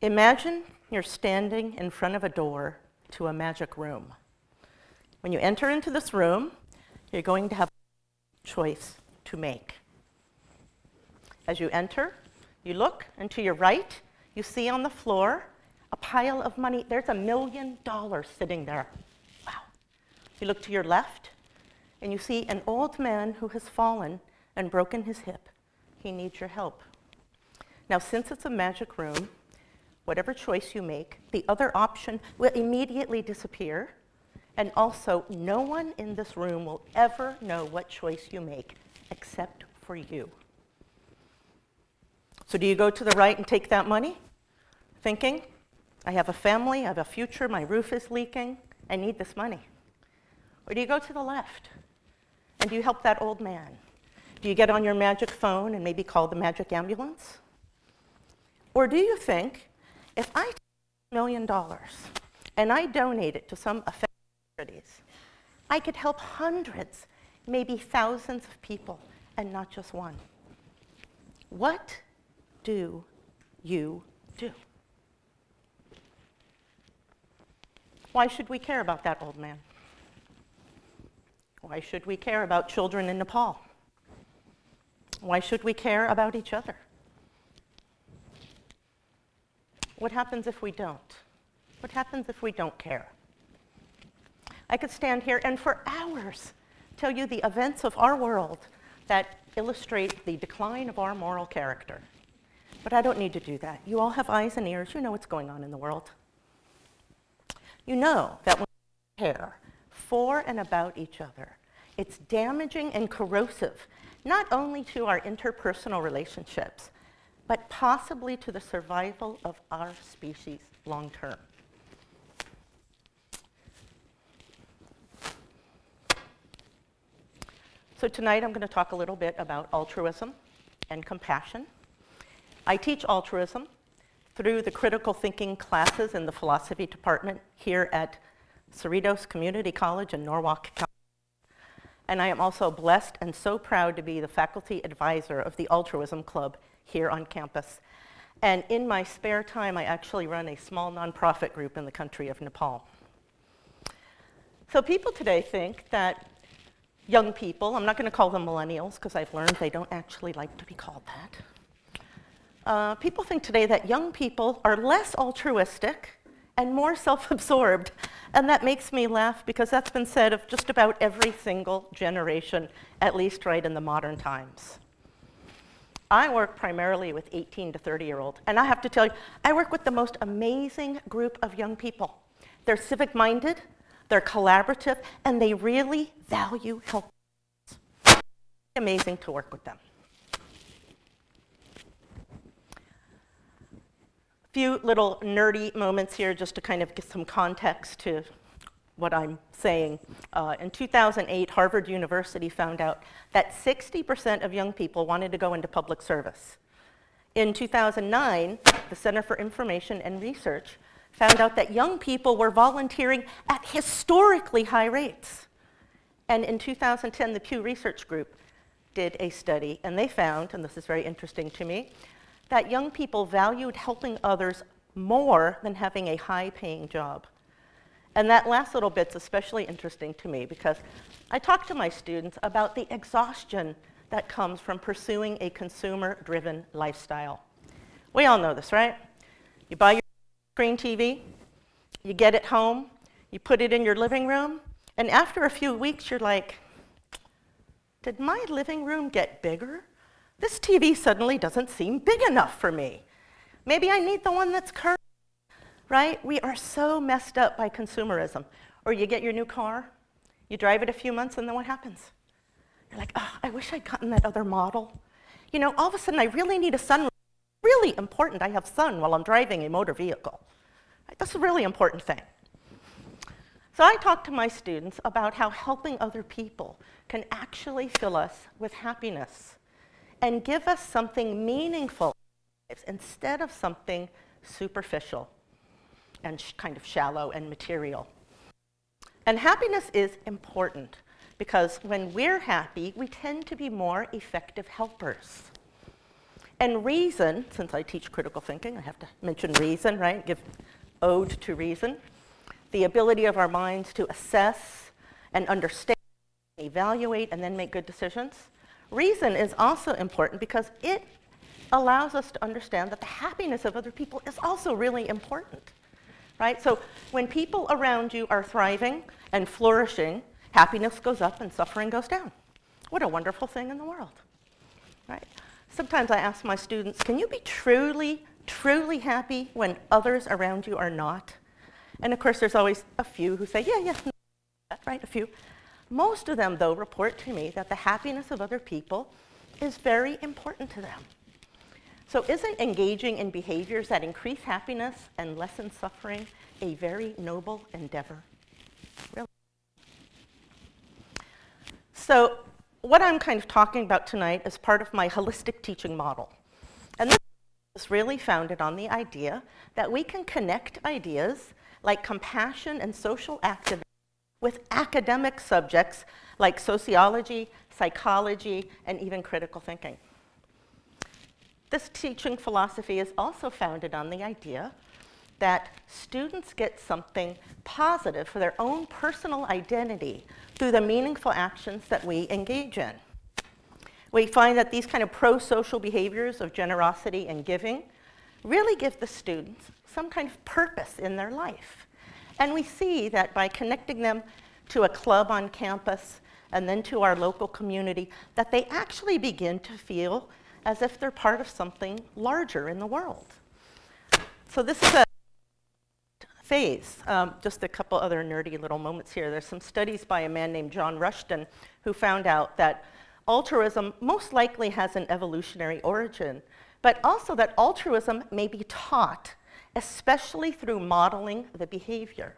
Imagine you're standing in front of a door to a magic room. When you enter into this room, you're going to have a choice to make. As you enter, you look, and to your right, you see on the floor a pile of money. There's $1 million sitting there. Wow. You look to your left, and you see an old man who has fallen and broken his hip. He needs your help. Now, since it's a magic room, whatever choice you make, the other option will immediately disappear, and also no one in this room will ever know what choice you make except for you. So do you go to the right and take that money, thinking, I have a family, I have a future, my roof is leaking, I need this money? Or do you go to the left, and do you help that old man? Do you get on your magic phone and maybe call the magic ambulance? Or do you think, if I take $1 million and I donate it to some affected charities, I could help hundreds, maybe thousands of people, and not just one? What do you do? Why should we care about that old man? Why should we care about children in Nepal? Why should we care about each other? What happens if we don't? What happens if we don't care? I could stand here and for hours tell you the events of our world that illustrate the decline of our moral character. But I don't need to do that. You all have eyes and ears. You know what's going on in the world. You know that when we care for and about each other, it's damaging and corrosive, not only to our interpersonal relationships, but possibly to the survival of our species long term. So tonight I'm going to talk a little bit about altruism and compassion. I teach altruism through the critical thinking classes in the philosophy department here at Cerritos College in Norwalk, California. And I am also blessed and so proud to be the faculty advisor of the Altruism Club here on campus. And in my spare time, I actually run a small nonprofit group in the country of Nepal. So people today think that young people, I'm not going to call them millennials because I've learned they don't actually like to be called that. People think today that young people are less altruistic and more self-absorbed. And that makes me laugh because that's been said of just about every single generation, at least right in the modern times. I work primarily with 18 to 30-year-olds, and I have to tell you, I work with the most amazing group of young people. They're civic-minded, they're collaborative, and they really value help. It's amazing to work with them. A few little nerdy moments here just to kind of get some context to what I'm saying. In 2008, Harvard University found out that 60% of young people wanted to go into public service. In 2009, the Center for Information and Research found out that young people were volunteering at historically high rates. And in 2010, the Pew Research Group did a study, and they found, and this is very interesting to me, that young people valued helping others more than having a high-paying job. And that last little bit's especially interesting to me because I talk to my students about the exhaustion that comes from pursuing a consumer-driven lifestyle. We all know this, right? You buy your screen TV, you get it home, you put it in your living room, and after a few weeks you're like, did my living room get bigger? This TV suddenly doesn't seem big enough for me. Maybe I need the one that's curved. Right? We are so messed up by consumerism. Or you get your new car, you drive it a few months, and then what happens? You're like, oh, I wish I'd gotten that other model. You know, all of a sudden, I really need a sunroof. Really important I have sun while I'm driving a motor vehicle. Right? That's a really important thing. So I talk to my students about how helping other people can actually fill us with happiness and give us something meaningful instead of something superficial and kind of shallow and material. And happiness is important because when we're happy, we tend to be more effective helpers. And reason, since I teach critical thinking, I have to mention reason, right? Give ode to reason. The ability of our minds to assess and understand, evaluate, and then make good decisions. Reason is also important because it allows us to understand that the happiness of other people is also really important, right? So when people around you are thriving and flourishing, happiness goes up and suffering goes down. What a wonderful thing in the world, right? Sometimes I ask my students, can you be truly, truly happy when others around you are not? And of course, there's always a few who say, yeah, right, a few. Most of them, though, report to me that the happiness of other people is very important to them. So isn't engaging in behaviors that increase happiness and lessen suffering a very noble endeavor? Really? So what I'm kind of talking about tonight is part of my holistic teaching model. And this is really founded on the idea that we can connect ideas like compassion and social activism with academic subjects like sociology, psychology, and even critical thinking. This teaching philosophy is also founded on the idea that students get something positive for their own personal identity through the meaningful actions that we engage in. We find that these kind of pro-social behaviors of generosity and giving really give the students some kind of purpose in their life. And we see that by connecting them to a club on campus and then to our local community, that they actually begin to feel as if they're part of something larger in the world. So this is a phase. Just a couple other nerdy little moments here. There's some studies by a man named John Rushton who found out that altruism most likely has an evolutionary origin, but also that altruism may be taught, especially through modeling the behavior.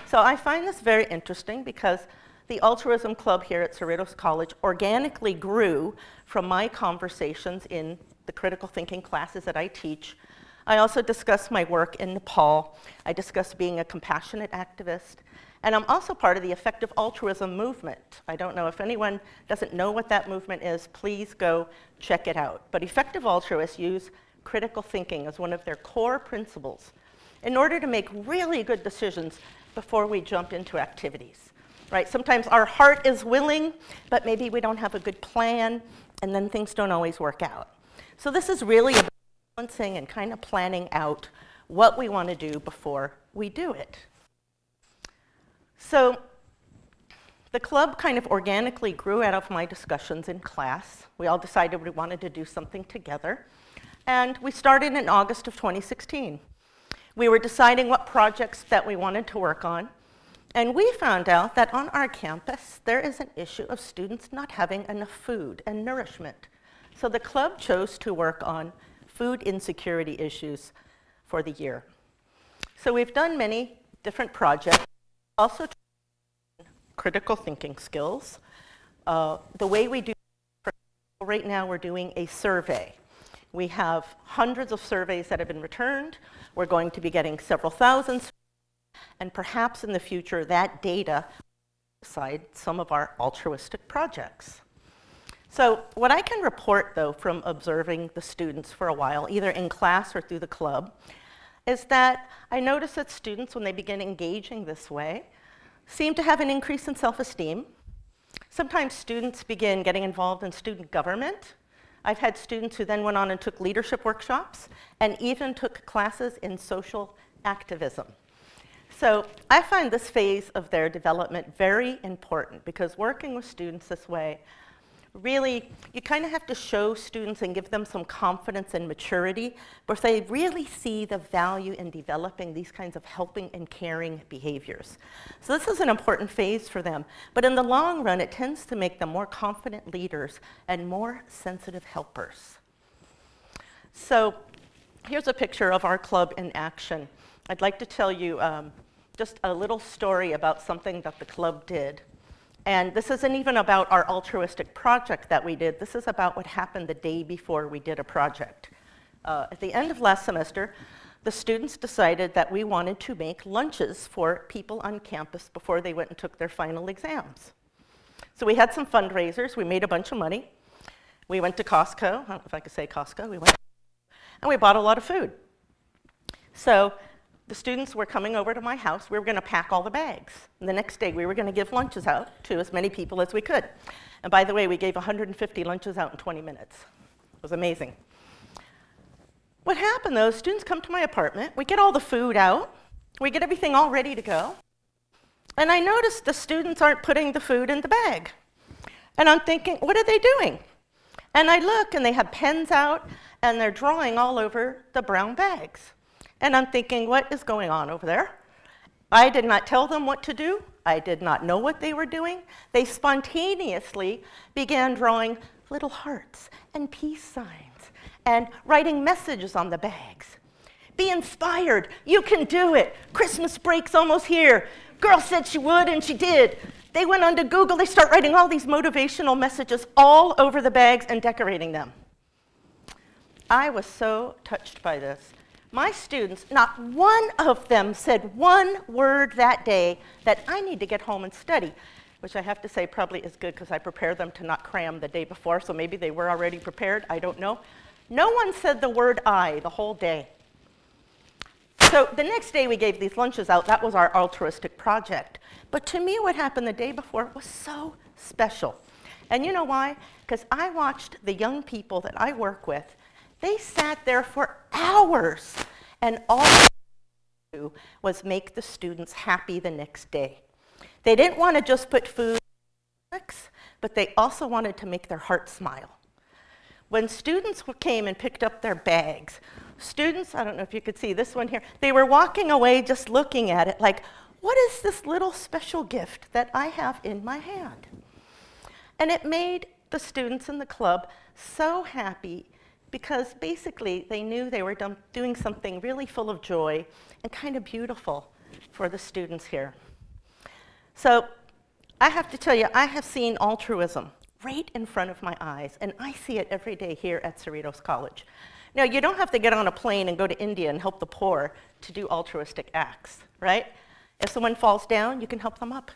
So I find this very interesting because the Altruism Club here at Cerritos College organically grew from my conversations in the critical thinking classes that I teach. I also discuss my work in Nepal. I discuss being a compassionate activist. And I'm also part of the effective altruism movement. I don't know if anyone doesn't know what that movement is, please go check it out. But effective altruists use critical thinking as one of their core principles in order to make really good decisions before we jump into activities. Right? Sometimes our heart is willing, but maybe we don't have a good plan, and then things don't always work out. So this is really about balancing and kind of planning out what we want to do before we do it. So the club kind of organically grew out of my discussions in class. We all decided we wanted to do something together, and we started in August of 2016. We were deciding what projects that we wanted to work on. And we found out that on our campus, there is an issue of students not having enough food and nourishment. So the club chose to work on food insecurity issues for the year. So we've done many different projects, also critical thinking skills. The way we do, right now we're doing a survey. We have hundreds of surveys that have been returned. We're going to be getting several thousand. And perhaps in the future, that data will decide some of our altruistic projects. So what I can report, though, from observing the students for a while, either in class or through the club, is that I notice that students, when they begin engaging this way, seem to have an increase in self-esteem. Sometimes students begin getting involved in student government. I've had students who then went on and took leadership workshops and even took classes in social activism. So I find this phase of their development very important because working with students this way, really, you kind of have to show students and give them some confidence and maturity, but they really see the value in developing these kinds of helping and caring behaviors. So this is an important phase for them, but in the long run, it tends to make them more confident leaders and more sensitive helpers. So here's a picture of our club in action. I'd like to tell you just a little story about something that the club did. And this isn't even about our altruistic project that we did. This is about what happened the day before we did a project. At the end of last semester, the students decided that we wanted to make lunches for people on campus before they went and took their final exams. So we had some fundraisers. We made a bunch of money. We went to Costco. I don't know if I could say Costco. We went and we bought a lot of food. So the students were coming over to my house. We were going to pack all the bags. And the next day, we were going to give lunches out to as many people as we could. And by the way, we gave 150 lunches out in 20 minutes. It was amazing. What happened, though, students come to my apartment. We get all the food out. We get everything all ready to go. And I noticed the students aren't putting the food in the bag. And I'm thinking, what are they doing? And I look, and they have pens out, and they're drawing all over the brown bags. And I'm thinking, what is going on over there? I did not tell them what to do. I did not know what they were doing. They spontaneously began drawing little hearts and peace signs and writing messages on the bags. Be inspired. You can do it. Christmas break's almost here. Girl said she would, and she did. They went onto Google. They start writing all these motivational messages all over the bags and decorating them. I was so touched by this. My students, not one of them said one word that day that I need to get home and study, which I have to say probably is good because I prepared them to not cram the day before, so maybe they were already prepared. I don't know. No one said the word I the whole day. So the next day we gave these lunches out. That was our altruistic project. But to me, what happened the day before was so special. And you know why? Because I watched the young people that I work with. They sat there for hours, and all they do was make the students happy the next day. They didn't want to just put food in the but they also wanted to make their heart smile. When students came and picked up their bags, students, I don't know if you could see this one here, they were walking away just looking at it like, what is this little special gift that I have in my hand? And it made the students in the club so happy because basically they knew they were doing something really full of joy and kind of beautiful for the students here. So I have to tell you, I have seen altruism right in front of my eyes, and I see it every day here at Cerritos College. Now, you don't have to get on a plane and go to India and help the poor to do altruistic acts, right? If someone falls down, you can help them up.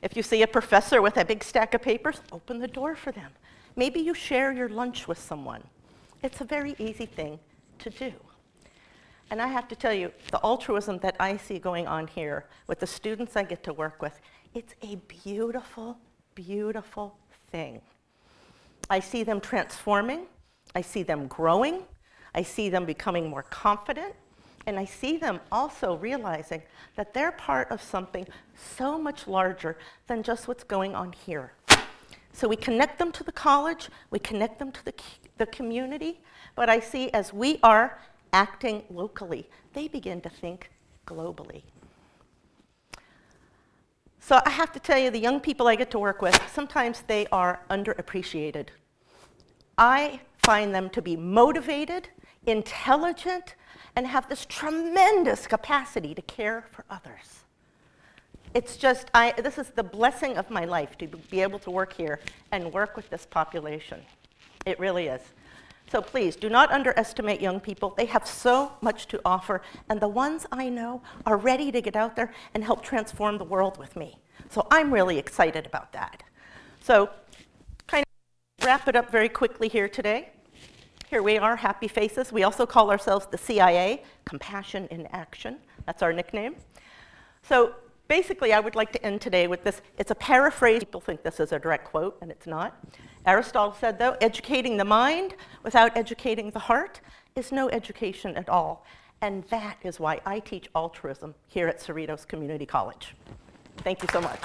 If you see a professor with a big stack of papers, open the door for them. Maybe you share your lunch with someone. It's a very easy thing to do. And I have to tell you, the altruism that I see going on here with the students I get to work with, it's a beautiful, beautiful thing. I see them transforming. I see them growing. I see them becoming more confident. And I see them also realizing that they're part of something so much larger than just what's going on here. So we connect them to the college, we connect them to the community, but I see as we are acting locally, they begin to think globally. So I have to tell you, the young people I get to work with, sometimes they are underappreciated. I find them to be motivated, intelligent, and have this tremendous capacity to care for others. It's just, this is the blessing of my life to be able to work here and work with this population. It really is. So please, do not underestimate young people. They have so much to offer, and the ones I know are ready to get out there and help transform the world with me. So I'm really excited about that. So kind of wrap it up very quickly here today. Here we are, happy faces. We also call ourselves the CIA, Compassion in Action. That's our nickname. So basically, I would like to end today with this. It's a paraphrase. People think this is a direct quote, and it's not. Aristotle said, though, educating the mind without educating the heart is no education at all. And that is why I teach altruism here at Cerritos Community College. Thank you so much.